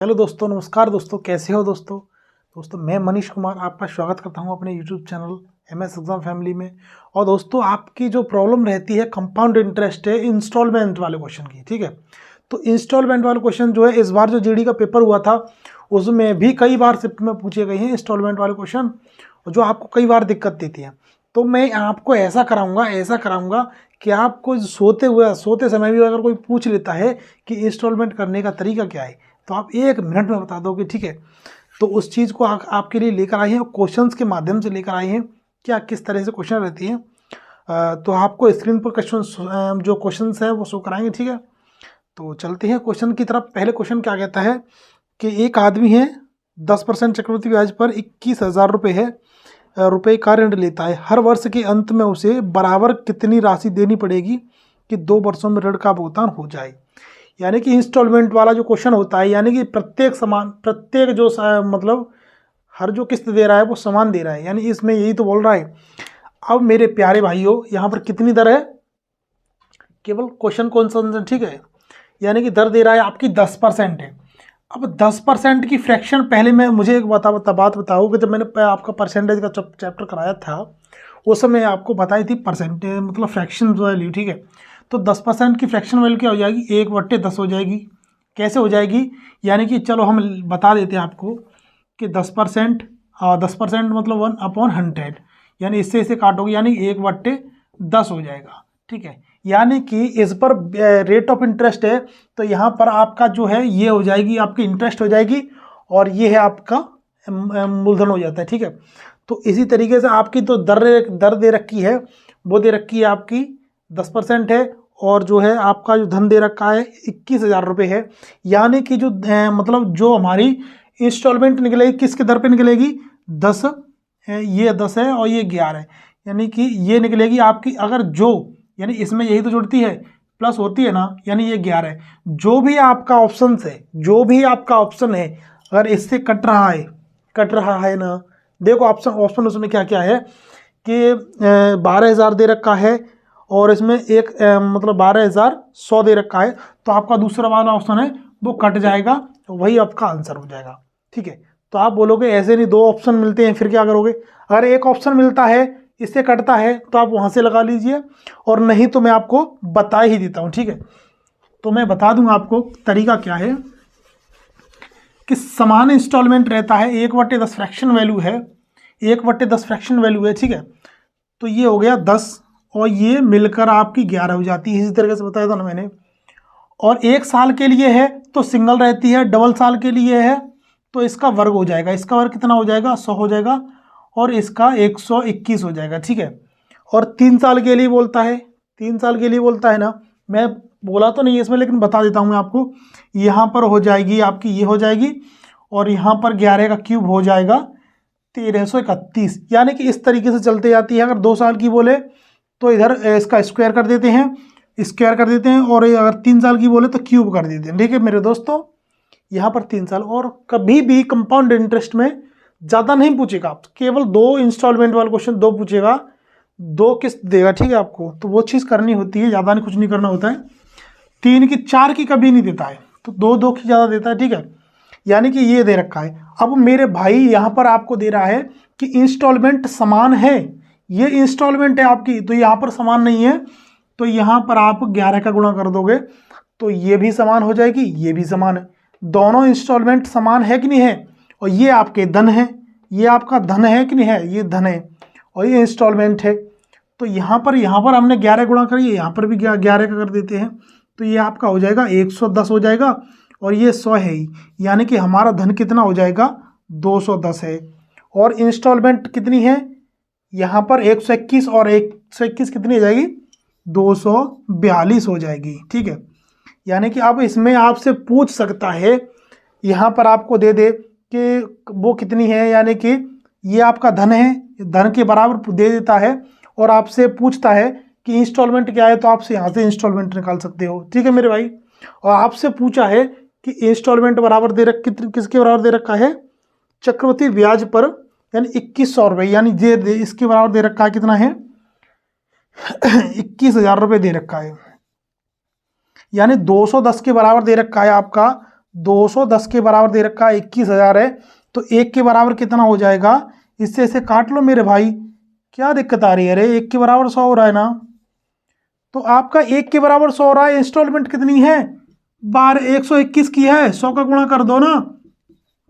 Hello दोस्तों, नमस्कार दोस्तों, कैसे हो दोस्तों मैं मनीष कुमार आपका स्वागत करता हूं अपने YouTube channel MS exam family में। और दोस्तों, आपकी जो प्रॉब्लम रहती है कंपाउंड इंटरेस्ट है इंस्टॉलमेंट वाले क्वेश्चन की, ठीक है। तो इंस्टॉलमेंट वाले क्वेश्चन जो है, इस बार जो जीडी का पेपर हुआ था उसमें भी कई बार शिफ्ट में पूछे गए हैं इंस्टॉलमेंट वाले क्वेश्चन, जो आपको कई बार दिक्कत देती हैं। तो मैं आपको ऐसा कराऊंगा कि आपको सोते समय भी अगर कोई पूछ लेता है कि इंस्टॉलमेंट करने का तरीका क्या है, तो आप 1 मिनट में बता दोगे, ठीक है। तो उस चीज़ को आपके लिए लेकर आए हैं, क्वेश्चंस के माध्यम से लेकर आए हैं क्या किस तरह से क्वेश्चन रहती हैं। तो आपको स्क्रीन पर क्वेश्चन जो क्वेश्चंस हैं वो शो कराएंगे, ठीक है। तो चलते हैं क्वेश्चन की तरफ। पहले क्वेश्चन क्या कहता है कि एक आदमी है 10% चक्रवृद्धि ब्याज पर 21,000 रुपये का ऋण लेता है। हर वर्ष के अंत में उसे बराबर कितनी राशि देनी पड़ेगी कि 2 वर्षों में ऋण का भुगतान हो जाए। यानी कि इंस्टॉलमेंट वाला जो क्वेश्चन होता है, यानी कि प्रत्येक जो मतलब हर जो किस्त दे रहा है वो समान दे रहा है, यानी इसमें यही तो बोल रहा है। अब मेरे प्यारे भाइयों, यहाँ पर कितनी दर है, केवल क्वेश्चन कौन, ठीक है। यानी कि दर दे रहा है आपकी 10% है। अब 10% की फ्रैक्शन, पहले मैं मुझे एक बात बताओ कि जब मैंने आपका परसेंटेज का चैप्टर कराया था उस समय आपको बताई थी परसेंटेज मतलब फ्रैक्शन वैल्यू, ठीक है। तो 10% की फ्रैक्शन वैल्यू क्या हो जाएगी, 1/10 हो जाएगी। कैसे हो जाएगी, यानी कि चलो हम बता देते हैं आपको कि 10% मतलब 1/100, यानी इससे इसे काटोगे यानी 1/10 हो जाएगा, ठीक है। यानी कि इस पर रेट ऑफ इंटरेस्ट है, तो यहाँ पर आपका जो है ये हो जाएगी आपकी इंटरेस्ट हो जाएगी, और ये है आपका मूलधन हो जाता है, ठीक है। तो इसी तरीके से आपकी तो दर दे रखी है, वो दे रखी है आपकी 10% है, और जो है आपका जो धन दे रखा है 21,000 रुपये है। यानी कि जो मतलब जो हमारी इंस्टॉलमेंट निकलेगी किसके दर पे निकलेगी, 10, ये 10 है और ये 11 है, यानी कि ये निकलेगी आपकी, अगर जो यानी इसमें यही तो जुड़ती है प्लस होती है ना, यानी ये 11 है। जो भी आपका ऑप्शन है अगर इससे कट रहा है ना, देखो ऑप्शन उसमें क्या क्या है कि 12,000 दे रखा है, और इसमें एक मतलब 12,100 दे रखा है, तो आपका दूसरा वाला ऑप्शन है वो कट जाएगा, तो वही आपका आंसर हो जाएगा, ठीक है। तो आप बोलोगे ऐसे नहीं, 2 ऑप्शन मिलते हैं फिर क्या करोगे। अगर एक ऑप्शन मिलता है इससे कटता है तो आप वहाँ से लगा लीजिए, और नहीं तो मैं आपको बता ही देता हूँ, ठीक है। तो मैं बता दूंगा आपको तरीका क्या है कि समान इंस्टॉलमेंट रहता है, 1/10 फ्रैक्शन वैल्यू है, 1/10 फ्रैक्शन वैल्यू है, ठीक है। तो ये हो गया 10, और ये मिलकर आपकी 11 हो जाती है, इसी तरीके से बताया था ना मैंने। और 1 साल के लिए है तो सिंगल रहती है, डबल साल के लिए है तो इसका वर्ग हो जाएगा, इसका वर्ग कितना हो जाएगा, 100 हो जाएगा, और इसका 121 हो जाएगा, ठीक है। और 3 साल के लिए बोलता है, 3 साल के लिए बोलता है ना, मैं बोला तो नहीं है इसमें लेकिन बता देता हूँ मैं आपको। यहाँ पर हो जाएगी आपकी, ये हो जाएगी, और यहाँ पर 11 का क्यूब हो जाएगा 1331, यानी कि इस तरीके से चलते जाती है। अगर 2 साल की बोले तो इधर इसका स्क्वायर कर देते हैं, और अगर 3 साल की बोले तो क्यूब कर देते हैं, ठीक है मेरे दोस्तों। यहाँ पर 3 साल, और कभी भी कंपाउंड इंटरेस्ट में ज़्यादा नहीं पूछेगा, आप केवल 2 इंस्टॉलमेंट वाला क्वेश्चन 2 पूछेगा, 2 किस्त देगा, ठीक है। आपको तो वो चीज़ करनी होती है, ज़्यादा नहीं, कुछ नहीं करना होता है। 3 की 4 की कभी नहीं देता है, तो 2 की ज़्यादा देता है, ठीक है। यानी कि ये दे रखा है। अब मेरे भाई यहाँ पर आपको दे रहा है कि इंस्टॉलमेंट समान है, ये इंस्टॉलमेंट है आपकी, तो यहाँ पर समान नहीं है, तो यहाँ पर आप 11 का गुणा कर दोगे तो ये भी समान हो जाएगी, ये भी समान है, दोनों इंस्टॉलमेंट समान है कि नहीं है। और ये आपके धन है, ये आपका धन है कि नहीं है, ये धन है, और ये इंस्टॉलमेंट है। तो यहाँ पर हमने 11 गुणा करिए, यहाँ पर भी 11 का कर देते हैं, तो ये आपका हो जाएगा 110 हो जाएगा, और ये 100 है ही, यानी कि हमारा धन कितना हो जाएगा, 210 है। और इंस्टॉलमेंट कितनी है, यहाँ पर 121, और 121 कितनी हो जाएगी, 242 हो जाएगी, ठीक है। यानी कि अब इसमें आपसे पूछ सकता है, यहाँ पर आपको दे दे कि वो कितनी है, यानी कि ये आपका धन है, धन के बराबर दे देता है, और आपसे पूछता है कि इंस्टॉलमेंट क्या है, तो आपसे यहाँ से इंस्टॉलमेंट निकाल सकते हो, ठीक है मेरे भाई। और आपसे पूछा है कि इंस्टॉलमेंट बराबर किसके बराबर दे रखा है, चक्रवृद्धि ब्याज पर, यानी 2100 रुपये, यानी इसके बराबर दे रखा है, कितना है 21,000 रुपये दे रखा है, यानी 210 के बराबर दे रखा है आपका 210 के बराबर दे रखा है 21,000 है, तो 1 के बराबर कितना हो जाएगा, इससे इसे काट लो मेरे भाई, क्या दिक्कत आ रही है, अरे 1 के बराबर 100 हो रहा है ना, तो आपका 1 के बराबर 100 हो रहा है, इंस्टॉलमेंट कितनी है 121 की है, 100 का गुणा कर दो ना,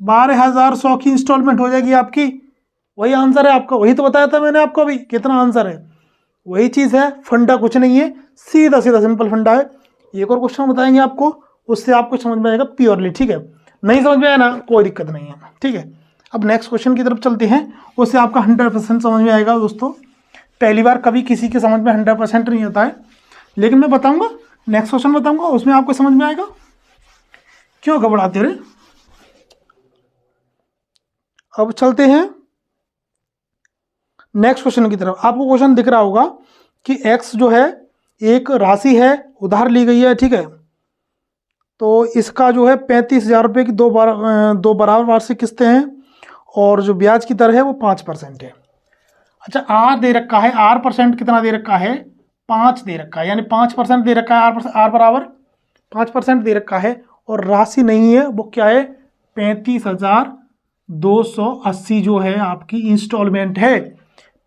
12,100 की इंस्टॉलमेंट हो जाएगी आपकी, वही आंसर है आपका, वही तो बताया था मैंने आपको अभी, कितना आंसर है, वही चीज़ है, फंडा कुछ नहीं है, सीधा सीधा सिंपल फंडा है। एक और क्वेश्चन बताएंगे आपको, उससे आपको समझ में आएगा प्योरली, ठीक है, नहीं समझ में आया ना कोई दिक्कत नहीं है, ठीक है। अब नेक्स्ट क्वेश्चन की तरफ चलते हैं, उससे आपका 100% समझ में आएगा दोस्तों। पहली बार कभी किसी के समझ में 100% नहीं आता है, लेकिन मैं बताऊंगा, नेक्स्ट क्वेश्चन बताऊंगा, उसमें आपको समझ में आएगा, क्यों घबराते रहे। अब चलते हैं नेक्स्ट क्वेश्चन की तरफ। आपको क्वेश्चन दिख रहा होगा कि x जो है एक राशि है, उधार ली गई है, ठीक है, तो इसका जो है 35,000 रुपये की दो बराबर वार्षिक किस्तें हैं, और जो ब्याज की दर है वो 5% है। अच्छा, आर दे रखा है, आर परसेंट कितना दे रखा है, 5 दे रखा है, यानी 5% दे रखा है, आर बराबर 5% दे रखा है, और राशि नहीं है, वो क्या है 35,280 जो है आपकी इंस्टॉलमेंट है,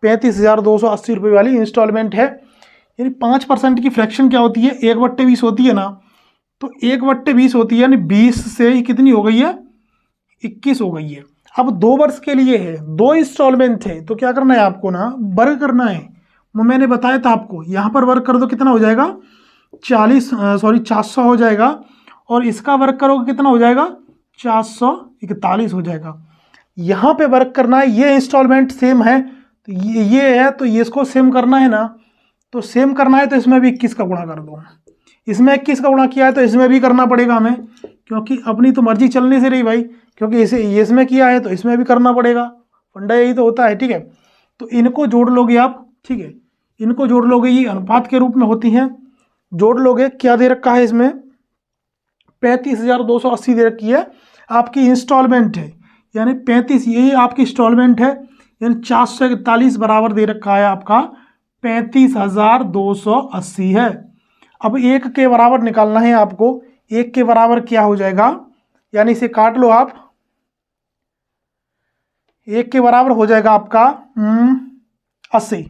35,280 रुपये वाली इंस्टॉलमेंट है। यानी 5% की फ्रैक्शन क्या होती है, 1/20 होती है ना, तो 1/20 होती है, यानी 20 से कितनी हो गई है, 21 हो गई है। अब 2 वर्ष के लिए है, 2 इंस्टॉलमेंट थे, तो क्या करना है आपको ना, वर्ग करना है, वो मैंने बताया था आपको, यहाँ पर वर्ग कर दो कितना हो जाएगा 400 हो जाएगा, और इसका वर्ग करोगे कितना हो जाएगा 441 हो जाएगा। यहाँ पे वर्ग करना है, ये इंस्टॉलमेंट सेम है, तो ये है, तो ये इसको सेम करना है ना, तो सेम करना है तो इसमें भी 21 का गुणा कर दो, इसमें 21 का गुणा किया है तो इसमें भी करना पड़ेगा हमें, क्योंकि अपनी तो मर्जी चलने से रही भाई, क्योंकि इसे ये इसमें किया है तो इसमें भी करना पड़ेगा, फंडा यही तो होता है, ठीक है। तो इनको जोड़ लोगे आप, ठीक है, इनको जोड़ लोगे, ये अनुपात के रूप में होती हैं, जोड़ लोगे, क्या दे रखा है इसमें 35,280 दे रखी है, आपकी इंस्टॉलमेंट है, यानी 35 यही आपकी इंस्टॉलमेंट है, यानी 441 बराबर दे रखा है आपका 35,280 है। अब 1 के बराबर निकालना है आपको, 1 के बराबर क्या हो जाएगा, यानी इसे काट लो आप, 1 के बराबर हो जाएगा आपका 80,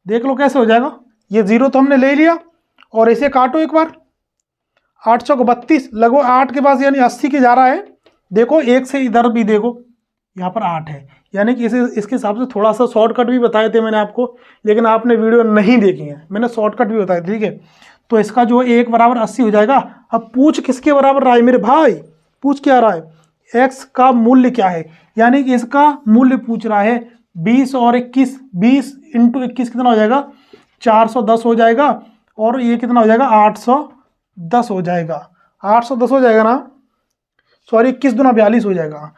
देख लो कैसे हो जाएगा, ये 0 तो हमने ले लिया, और इसे काटो एक बार, 8 चौक 32, लगभग 8 के पास, यानी 80 के जा रहा है, देखो 1 से इधर भी देखो, यहाँ पर 8 है, यानी कि इसके हिसाब से थोड़ा सा शॉर्टकट भी बताए थे मैंने आपको, लेकिन आपने वीडियो नहीं देखी है, मैंने शॉर्टकट भी बताए थे, ठीक है। तो इसका जो 1 बराबर 80 हो जाएगा। अब पूछ किसके बराबर रहा है मेरे भाई, पूछ क्या रहा है, x का मूल्य क्या है, यानी कि इसका मूल्य पूछ रहा है 20 और 21, 20 × 21 कितना हो जाएगा 410 हो जाएगा, और ये कितना हो जाएगा 810 हो जाएगा, 810 हो जाएगा ना, सॉरी 21 दूना 42 हो जाएगा,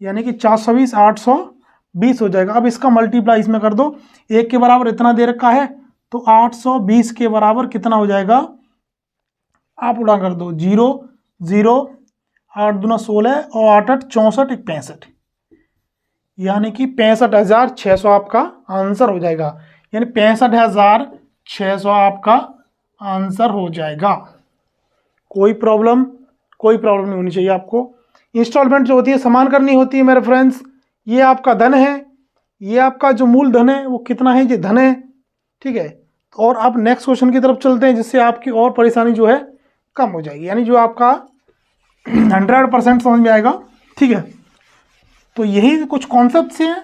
यानी कि 420 820 हो जाएगा। अब इसका मल्टीप्लाई इसमें कर दो, 1 के बराबर इतना दे रखा है, तो 820 के बराबर कितना हो जाएगा, आप उड़ा कर दो 0 0, 8 दूना 16 और 8 8 64 65, यानी कि 65,600 आपका आंसर हो जाएगा, यानी 65,600 आपका आंसर हो जाएगा। कोई प्रॉब्लम नहीं होनी चाहिए आपको। इंस्टॉलमेंट जो होती है समान करनी होती है मेरे फ्रेंड्स, ये आपका धन है, ये आपका जो मूल धन है वो कितना है, ये धन है, ठीक है। और आप नेक्स्ट क्वेश्चन की तरफ चलते हैं, जिससे आपकी और परेशानी जो है कम हो जाएगी, यानी जो आपका 100% समझ में आएगा, ठीक है। तो यही कुछ कॉन्सेप्ट से हैं,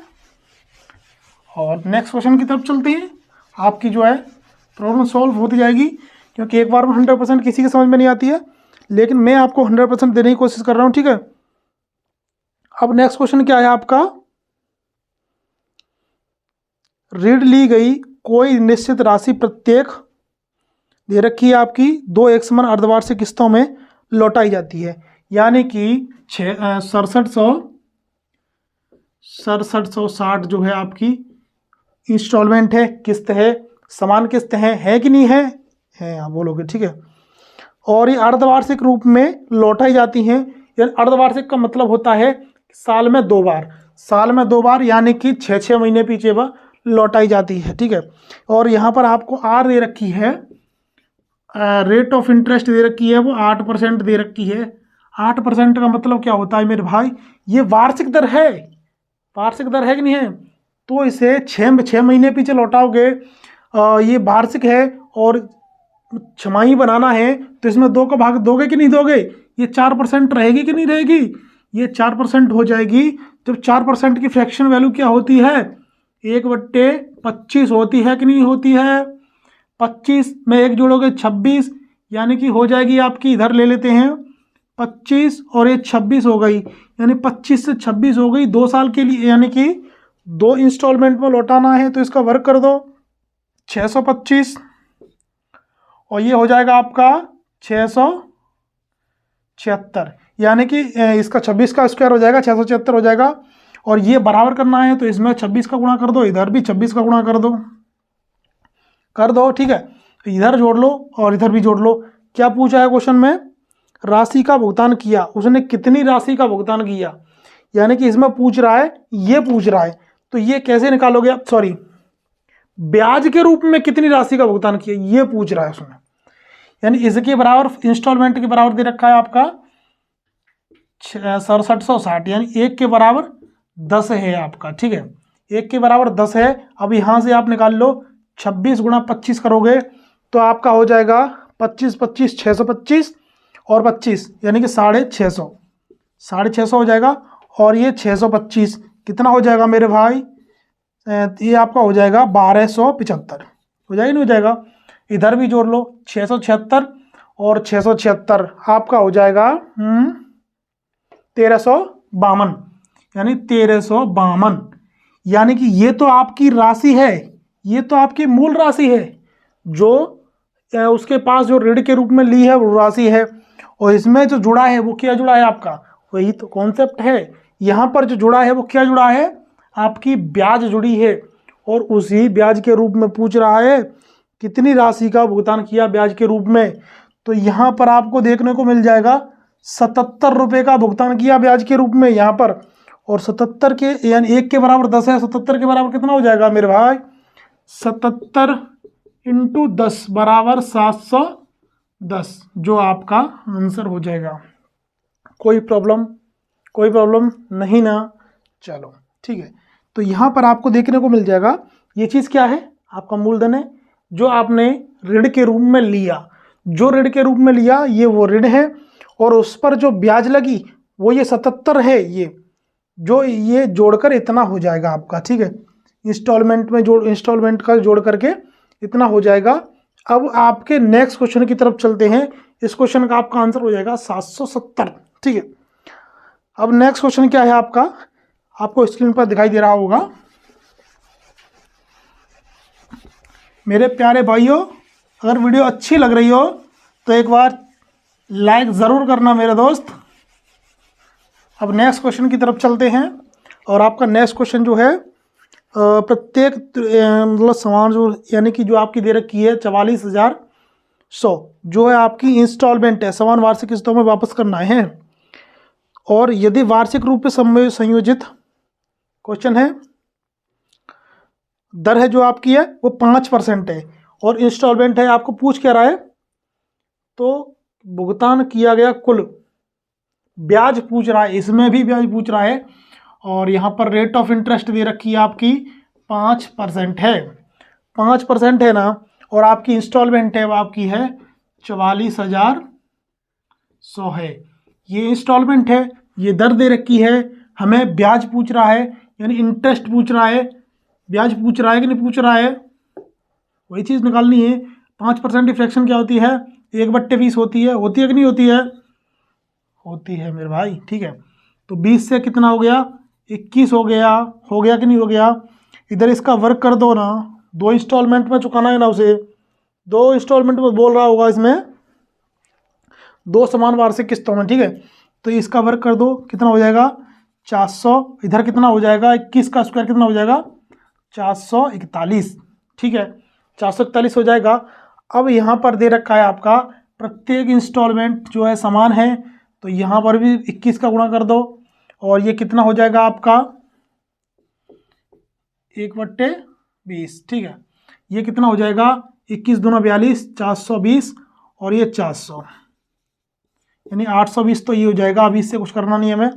और नेक्स्ट क्वेश्चन की तरफ चलते हैं, आपकी जो है प्रॉब्लम सॉल्व होती जाएगी, क्योंकि एक बार में 100% किसी की समझ में नहीं आती है, लेकिन मैं आपको 100% देने की कोशिश कर रहा हूँ, ठीक है। अब नेक्स्ट क्वेश्चन क्या है आपका, ऋण ली गई कोई निश्चित राशि प्रत्येक दे रखी है आपकी 2 एक समान अर्धवार्षिक किस्तों में लौटाई जाती है, यानी कि 6760 जो है आपकी इंस्टॉलमेंट है, किस्त है, समान किस्त है कि नहीं है, आप बोलोगे, ठीक है। और ये अर्धवार्षिक रूप में लौटाई जाती हैं, यानी अर्धवार्षिक का मतलब होता है साल में 2 बार, यानी कि 6 महीने पीछे वह लौटाई जाती है, ठीक है। और यहाँ पर आपको आर दे रखी है, रेट ऑफ इंटरेस्ट दे रखी है, वो 8% दे रखी है, 8% का मतलब क्या होता है मेरे भाई, ये वार्षिक दर है, वार्षिक दर है कि नहीं है। तो इसे 6 महीने पीछे लौटाओगे, ये वार्षिक है और छमाही बनाना है, तो इसमें 2 का भाग दोगे कि नहीं दोगे, ये 4% रहेगी कि नहीं रहेगी, ये 4% हो जाएगी। जब 4% की फ्रैक्शन वैल्यू क्या होती है, 1/25 होती है कि नहीं होती है। 25 में 1 जोड़ोगे 26, यानी कि हो जाएगी आपकी, इधर ले लेते हैं 25 और ये 26 हो गई, यानी 25 से 26 हो गई 2 साल के लिए, यानी कि 2 इंस्टॉलमेंट में लौटाना है। तो इसका वर्क कर दो 625 और ये हो जाएगा आपका 676, यानी कि इसका 26 का स्क्वायर हो जाएगा 676 हो जाएगा। और ये बराबर करना है तो इसमें 26 का गुणा कर दो, इधर भी 26 का गुणा कर दो, ठीक है। इधर जोड़ लो और इधर भी जोड़ लो। क्या पूछा है क्वेश्चन में, राशि का भुगतान किया, उसने कितनी राशि का भुगतान किया, यानी कि इसमें पूछ रहा है, ये पूछ रहा है, तो ये कैसे निकालोगे आप, सॉरी ब्याज के रूप में कितनी राशि का भुगतान किया ये पूछ रहा है उसमें, यानी इसके बराबर इंस्टॉलमेंट के बराबर दे रखा है आपका 6760, यानी 1 के बराबर 10 है आपका, ठीक है, 1 के बराबर 10 है। अब यहाँ से आप निकाल लो 26 गुणा 25 करोगे तो आपका हो जाएगा 25 25 625 और 25 यानी कि 650 हो जाएगा। और ये 625 कितना हो जाएगा मेरे भाई, ये आपका हो जाएगा 1275, हो जाएगा नहीं हो जाएगा। इधर भी जोड़ लो 676 और 676 आपका हो जाएगा 1352, यानी 1352, यानी कि ये तो आपकी राशि है, ये तो आपकी मूल राशि है, जो उसके पास जो ऋण के रूप में ली है वो राशि है। और इसमें जो जुड़ा है वो क्या जुड़ा है आपका, वही तो कॉन्सेप्ट है। यहाँ पर जो जुड़ा है वो क्या जुड़ा है, आपकी ब्याज जुड़ी है, और उसी ब्याज के रूप में पूछ रहा है कितनी राशि का भुगतान किया ब्याज के रूप में। तो यहाँ पर आपको देखने को मिल जाएगा 77 रुपये का भुगतान किया ब्याज के रूप में यहाँ पर। और 77 के यानी 1 के बराबर 10 है, 77 के बराबर कितना हो जाएगा मेरे भाई, 77 × 10 बराबर 710, जो आपका आंसर हो जाएगा। कोई प्रॉब्लम नहीं ना, चलो ठीक है। तो यहाँ पर आपको देखने को मिल जाएगा ये चीज़ क्या है, आपका मूलधन है जो आपने ऋण के रूप में लिया, जो ऋण के रूप में लिया ये वो ऋण है, और उस पर जो ब्याज लगी वो ये 77 है, ये जोड़कर इतना हो जाएगा आपका, ठीक है। इंस्टॉलमेंट का जोड़ करके इतना हो जाएगा। अब आपके नेक्स्ट क्वेश्चन की तरफ चलते हैं। इस क्वेश्चन का आपका आंसर हो जाएगा 770, ठीक है। अब नेक्स्ट क्वेश्चन क्या है आपका, आपको स्क्रीन पर दिखाई दे रहा होगा। मेरे प्यारे भाइयों, अगर वीडियो अच्छी लग रही हो तो एक बार लाइक ज़रूर करना मेरे दोस्त। अब नेक्स्ट क्वेश्चन की तरफ चलते हैं, और आपका नेक्स्ट क्वेश्चन जो है प्रत्येक मतलब समान जो यानी कि जो आपकी दे रखी है 44,100 जो है आपकी इंस्टॉलमेंट है, समान वार्षिक किस्तों में वापस करना है। और यदि वार्षिक रूप से संयोजित क्वेश्चन है, दर है जो आपकी है वो 5% है, और इंस्टॉलमेंट है, आपको पूछ क्या रहा है, तो भुगतान किया गया कुल ब्याज पूछ रहा है, इसमें भी ब्याज पूछ रहा है। और यहाँ पर रेट ऑफ इंटरेस्ट दे रखी है आपकी 5% है, 5% है ना। और आपकी इंस्टॉलमेंट है वो आपकी है 44,100 है, ये इंस्टॉलमेंट है, ये दर दे रखी है, हमें ब्याज पूछ रहा है, यानी इंटरेस्ट पूछ रहा है, ब्याज पूछ रहा है कि नहीं पूछ रहा है, वही चीज़ निकालनी है। 5% की फ्रैक्शन क्या होती है, 1/20 होती है कि नहीं होती है, होती है मेरे भाई, ठीक है। तो 20 से कितना हो गया, 21 हो गया कि नहीं हो गया। इधर इसका वर्क कर दो ना, 2 इंस्टॉलमेंट में चुकाना है ना उसे, 2 इंस्टॉलमेंट में बोल रहा होगा, इसमें 2 समान वार्षिक किस्तों में, ठीक है। तो इसका वर्क कर दो, कितना हो जाएगा 400, इधर कितना हो जाएगा 21 का स्क्वायर कितना हो जाएगा 441, ठीक है, 441 हो जाएगा। अब यहाँ पर दे रखा है आपका प्रत्येक इंस्टॉलमेंट जो है समान है, तो यहाँ पर भी 21 का गुणा कर दो, और ये कितना हो जाएगा आपका 1/20, ठीक है। ये कितना हो जाएगा 21 दूना 42, 420, और ये 400, यानी 820 तो ये हो जाएगा। अभी इससे कुछ करना नहीं है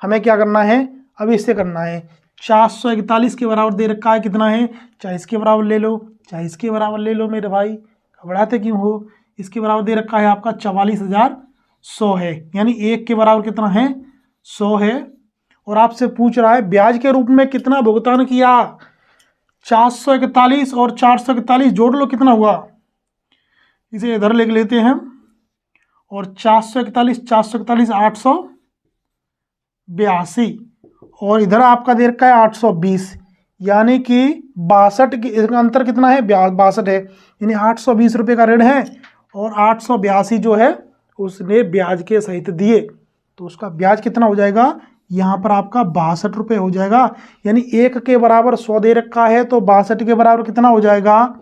हमें क्या करना है, अभी इससे करना है 441 के बराबर दे रखा है, कितना है, चाहे इसके बराबर ले लो चाहे इसके बराबर ले लो मेरे भाई, घबराते क्यों हो। इसके बराबर दे रखा है आपका 44,100 है, यानी 1 के बराबर कितना है, 100 है। और आपसे पूछ रहा है ब्याज के रूप में कितना भुगतान किया, 441 और 441 जोड़ लो कितना हुआ, इसे इधर लिख लेते हैं। और 441 441 882 और इधर आपका दे रखा है 820, यानी कि 62 की, इसका अंतर कितना है, 62 है, यानी 820 रुपये का ऋण है और 882 जो है उसने ब्याज के सहित दिए, तो उसका ब्याज कितना हो जाएगा, यहाँ पर आपका 62 रुपये हो जाएगा। यानी 1 के बराबर 100 दे रखा है तो 62 के बराबर कितना हो जाएगा,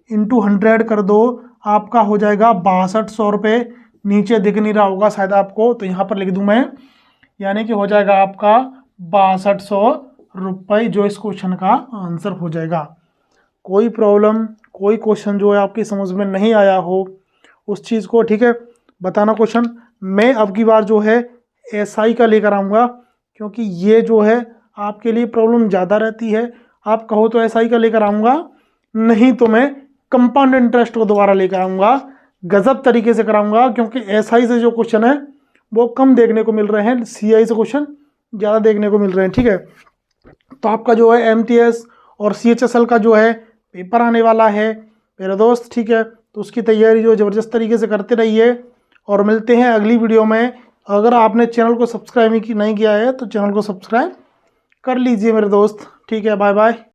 इंटू 100 कर दो, आपका हो जाएगा 6200 रुपये। नीचे दिख नहीं रहा होगा शायद आपको, तो यहाँ पर लिख दूँ मैं, यानी कि हो जाएगा आपका 6200 रुपये, जो इस क्वेश्चन का आंसर हो जाएगा। कोई प्रॉब्लम, कोई क्वेश्चन जो है आपकी समझ में नहीं आया हो उस चीज़ को, ठीक है, बताना क्वेश्चन। मैं अब की बार जो है एसआई का लेकर आऊँगा, क्योंकि ये जो है आपके लिए प्रॉब्लम ज़्यादा रहती है। आप कहो तो एसआई का लेकर आऊँगा, नहीं तो मैं कंपाउंड इंटरेस्ट को दोबारा लेकर आऊँगा, गजब तरीके से कराऊँगा, क्योंकि एसआई से जो क्वेश्चन है वो कम देखने को मिल रहे हैं, सीआई से क्वेश्चन ज़्यादा देखने को मिल रहे हैं, ठीक है। तो आपका जो है एमटीएस और सीएचएसएल का जो है पेपर आने वाला है मेरे दोस्त, ठीक है, तो उसकी तैयारी जो ज़बरदस्त तरीके से करते रहिए और मिलते हैं अगली वीडियो में। अगर आपने चैनल को सब्सक्राइब नहीं किया है तो चैनल को सब्सक्राइब कर लीजिए मेरे दोस्त, ठीक है, बाय बाय।